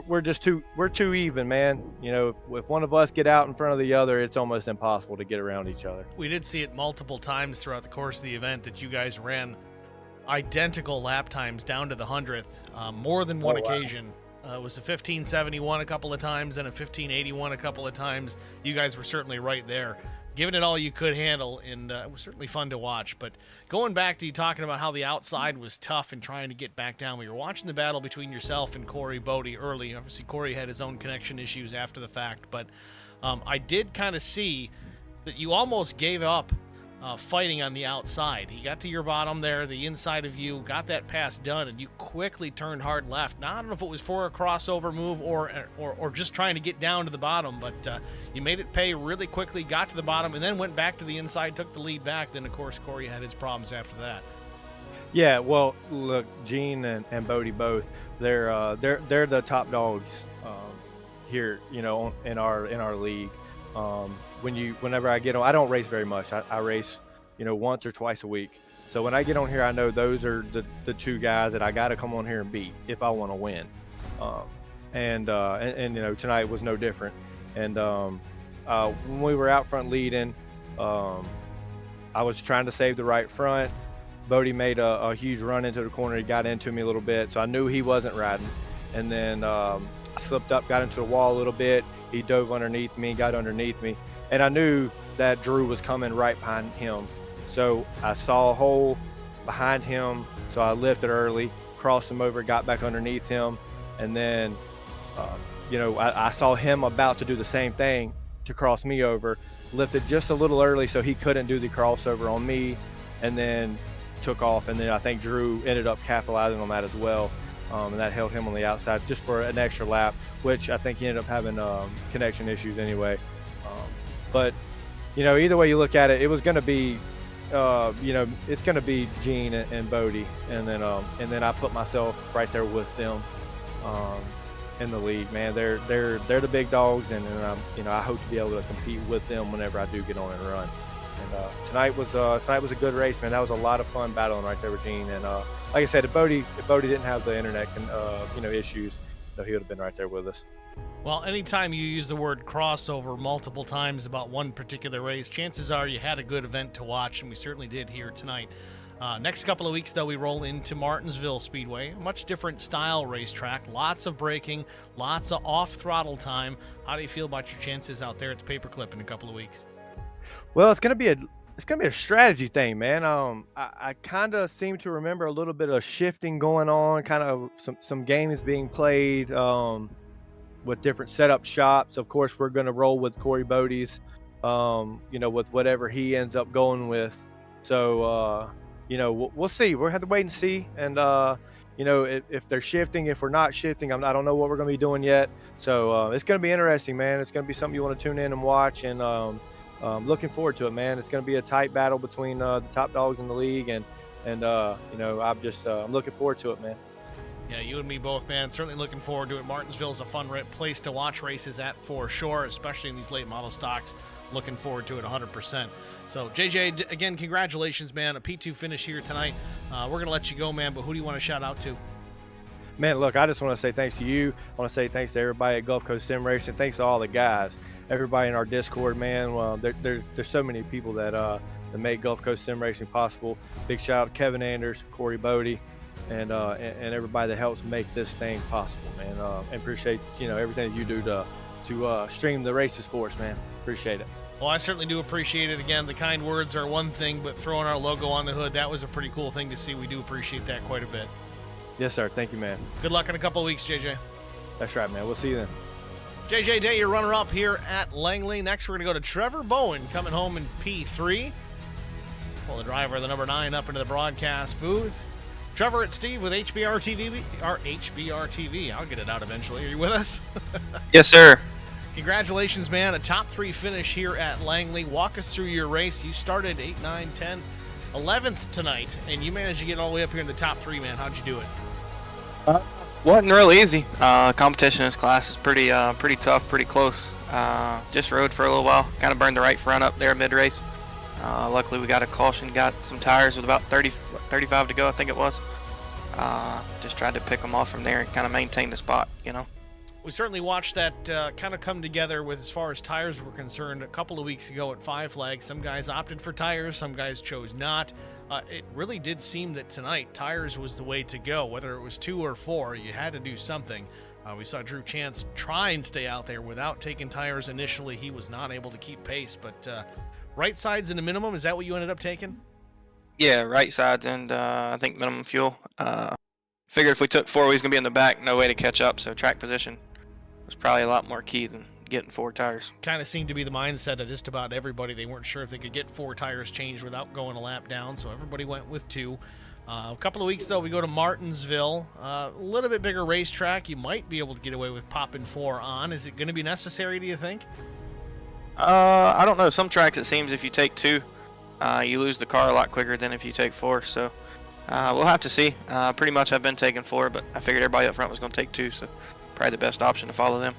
We're too even, man. If one of us get out in front of the other, it's almost impossible to get around each other. We did see it multiple times throughout the course of the event that you guys ran identical lap times down to the 100th, more than one occasion. It was a 1571 a couple of times and a 1581 a couple of times. You guys were certainly right there. giving it all you could handle, and it was certainly fun to watch. But going back to you talking about how the outside was tough and trying to get back down, we were watching the battle between yourself and Corey Bodie early. Obviously, Corey had his own connection issues after the fact, but I did kind of see that you almost gave up fighting on the outside. He got to your bottom there, the inside of you, got that pass done, and you quickly turned hard left. Now, I don't know if it was for a crossover move or just trying to get down to the bottom, but you made it pay really quickly, got to the bottom, and then went back to the inside, took the lead back. Then, of course, Corey had his problems after that. Yeah, well, look, Gene and Bodie both, they're the top dogs here, in our league. Whenever I get on, I don't race very much. I race, once or twice a week. So when I get on here, I know those are the two guys that I got to come on here and beat if I want to win. And tonight was no different. And when we were out front leading, I was trying to save the right front. Bodie made a huge run into the corner. He got into me a little bit, so I knew he wasn't riding. And then I slipped up, got into the wall a little bit. He dove underneath me, got underneath me. And I knew that Drew was coming right behind him. So I saw a hole behind him, so I lifted early, crossed him over, got back underneath him. And then, I saw him about to do the same thing to cross me over, lifted just a little early so he couldn't do the crossover on me, and then took off. And then I think Drew ended up capitalizing on that as well. And that held him on the outside just for an extra lap, which I think he ended up having connection issues anyway. But either way you look at it, it was going to be, it's going to be Gene and Bodie, and then I put myself right there with them in the league. Man, they're the big dogs, and I hope to be able to compete with them whenever I do get on and run. And tonight was a good race, man. That was a lot of fun battling right there with Gene. And like I said, if Bodie didn't have the internet issues, he would have been right there with us. Well, anytime you use the word crossover multiple times about one particular race, chances are you had a good event to watch, and we certainly did here tonight. Next couple of weeks, though, we roll into Martinsville Speedway, a much different style racetrack, lots of braking, lots of off-throttle time. How do you feel about your chances out there at the Paperclip in a couple of weeks? Well, it's gonna be a strategy thing, man. I kind of seem to remember a little bit of shifting going on, kind of some games being played with different setup shops. Of course, we're gonna roll with Corey Bodie's, with whatever he ends up going with. So, we'll see. We'll have to wait and see. And if they're shifting, if we're not shifting, I don't know what we're gonna be doing yet. So it's gonna be interesting, man. It's gonna be something you want to tune in and watch. And looking forward to it, man. It's going to be a tight battle between the top dogs in the league, and I'm looking forward to it, man. Yeah, you and me both, man. Certainly looking forward to it. Martinsville's a fun place to watch races at for sure, especially in these late model stocks. Looking forward to it 100%. So, JJ, again, congratulations, man. A P2 finish here tonight. We're going to let you go, man, but who do you want to shout out to? Man, look, I just want to say thanks to you. I want to say thanks to everybody at Gulf Coast Sim Racing. Thanks to all the guys, everybody in our Discord, man. Well, there's so many people that make Gulf Coast Sim Racing possible. Big shout out to Kevin Anders, Corey Bodie, and everybody that helps make this thing possible, man. And appreciate everything that you do to stream the races for us, man. Appreciate it. Well, I certainly do appreciate it. Again, the kind words are one thing, but throwing our logo on the hood, that was a pretty cool thing to see. We do appreciate that quite a bit. Yes, sir. Thank you, man. Good luck in a couple of weeks, JJ. That's right, man. We'll see you then. JJ Day, your runner-up here at Langley. Next, we're going to go to Trevor Bowen coming home in P3. Pull the driver of the number 9 up into the broadcast booth. Trevor, it's Steve with HBR TV. I'll get it out eventually. Are you with us? Yes, sir. Congratulations, man. A top 3 finish here at Langley. Walk us through your race. You started 8, 9, 10, 11th tonight, and you managed to get all the way up here in the top 3, man. How'd you do it? Wasn't really easy. Competition in this class is pretty tough, pretty close. Just rode for a little while. Kind of burned the right front up there mid-race. Luckily, we got a caution, got some tires with about 35 to go, I think it was. Just tried to pick them off from there and kind of maintain the spot, We certainly watched that kind of come together with as far as tires were concerned a couple of weeks ago at Five Flags. Some guys opted for tires, some guys chose not. It really did seem that tonight tires was the way to go. Whether it was 2 or 4, you had to do something. We saw Drew Chance try and stay out there without taking tires initially. He was not able to keep pace, but Right sides and a minimum, is that what you ended up taking? Yeah, right sides and I think minimum fuel. Figured if we took 4, we was gonna be in the back, no way to catch up. So track position was probably a lot more key than getting 4 tires. Kind of seemed to be the mindset of just about everybody. They weren't sure if they could get 4 tires changed without going a lap down, so everybody went with 2. A couple of weeks, though, we go to Martinsville. A little bit bigger racetrack. You might be able to get away with popping 4 on. Is it going to be necessary, do you think? I don't know. Some tracks, it seems if you take 2, you lose the car a lot quicker than if you take 4. So we'll have to see. Pretty much I've been taking 4, but I figured everybody up front was going to take 2, so probably the best option to follow them.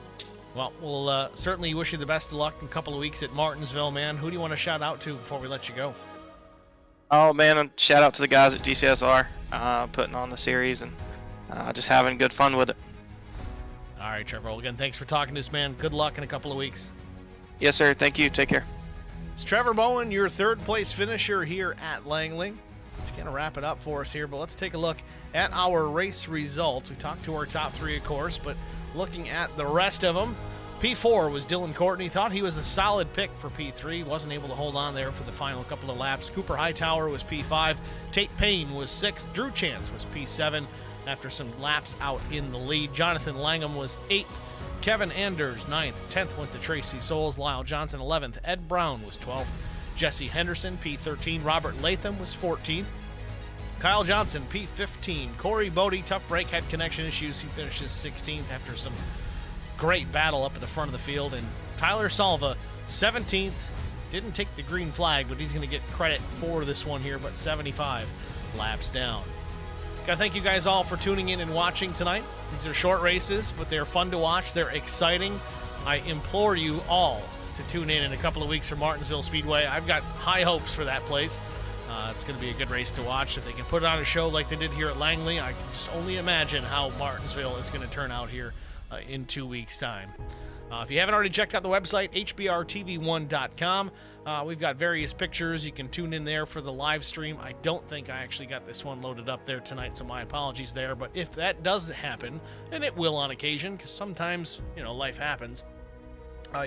Well, we'll certainly wish you the best of luck in a couple of weeks at Martinsville, man. Who do you want to shout out to before we let you go? Oh, man, shout out to the guys at GCSR putting on the series and just having good fun with it. All right, Trevor. Well, again, thanks for talking to us, man. Good luck in a couple of weeks. Yes, sir. Thank you. Take care. It's Trevor Bowen, your third-place finisher here at Langley. It's going to wrap it up for us here, but let's take a look at our race results. We talked to our top 3, of course, but looking at the rest of them, P4 was Dylan Courtney. Thought he was a solid pick for P3. Wasn't able to hold on there for the final couple of laps. Cooper Hightower was P5. Tate Payne was 6th. Drew Chance was P7 after some laps out in the lead. Jonathan Langham was 8th. Kevin Anders, 9th. 10th went to Tracy Souls. Lyle Johnson, 11th. Ed Brown was 12th. Jesse Henderson, P13. Robert Latham was 14th. Kyle Johnson, P15. Corey Bodie, tough break, had connection issues. He finishes 16th after some great battle up at the front of the field. And Tyler Salva, 17th. Didn't take the green flag, but he's going to get credit for this one here, but 75 laps down. Gotta thank you guys all for tuning in and watching tonight. These are short races, but they're fun to watch. They're exciting. I implore you all to tune in a couple of weeks for Martinsville Speedway. I've got high hopes for that place. It's going to be a good race to watch. If they can put on a show like they did here at Langley, I can just only imagine how Martinsville is going to turn out here in 2 weeks' time. If you haven't already checked out the website, hbrtv1.com, we've got various pictures. You can tune in there for the live stream. I don't think I actually got this one loaded up there tonight, so my apologies there. But if that does happen, and it will on occasion, because sometimes, life happens,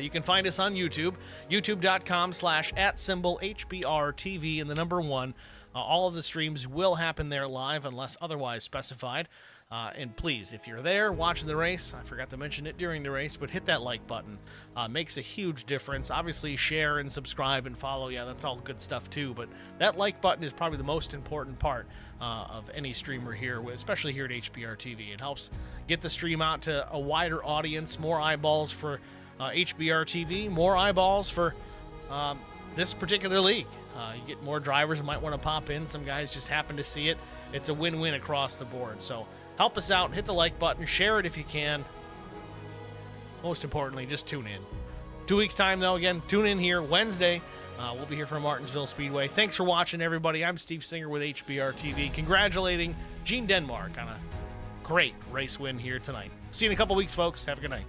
you can find us on YouTube, youtube.com/@HBRTV and the number 1. All of the streams will happen there live unless otherwise specified. And please, if you're there watching the race, I forgot to mention it during the race, but hit that like button. Makes a huge difference. Obviously, share and subscribe and follow. Yeah, that's all good stuff too. But that like button is probably the most important part of any streamer here, especially here at HBRTV. It helps get the stream out to a wider audience, more eyeballs for HBRTV, more eyeballs for this particular league. You get more drivers who might want to pop in. Some guys just happen to see it. It's a win-win across the board. So help us out. Hit the like button. Share it if you can. Most importantly, just tune in. 2 weeks' time, though, again, tune in here Wednesday. We'll be here from Martinsville Speedway. Thanks for watching, everybody. I'm Steve Singer with HBRTV, congratulating Gene Denmark on a great race win here tonight. See you in a couple weeks, folks. Have a good night.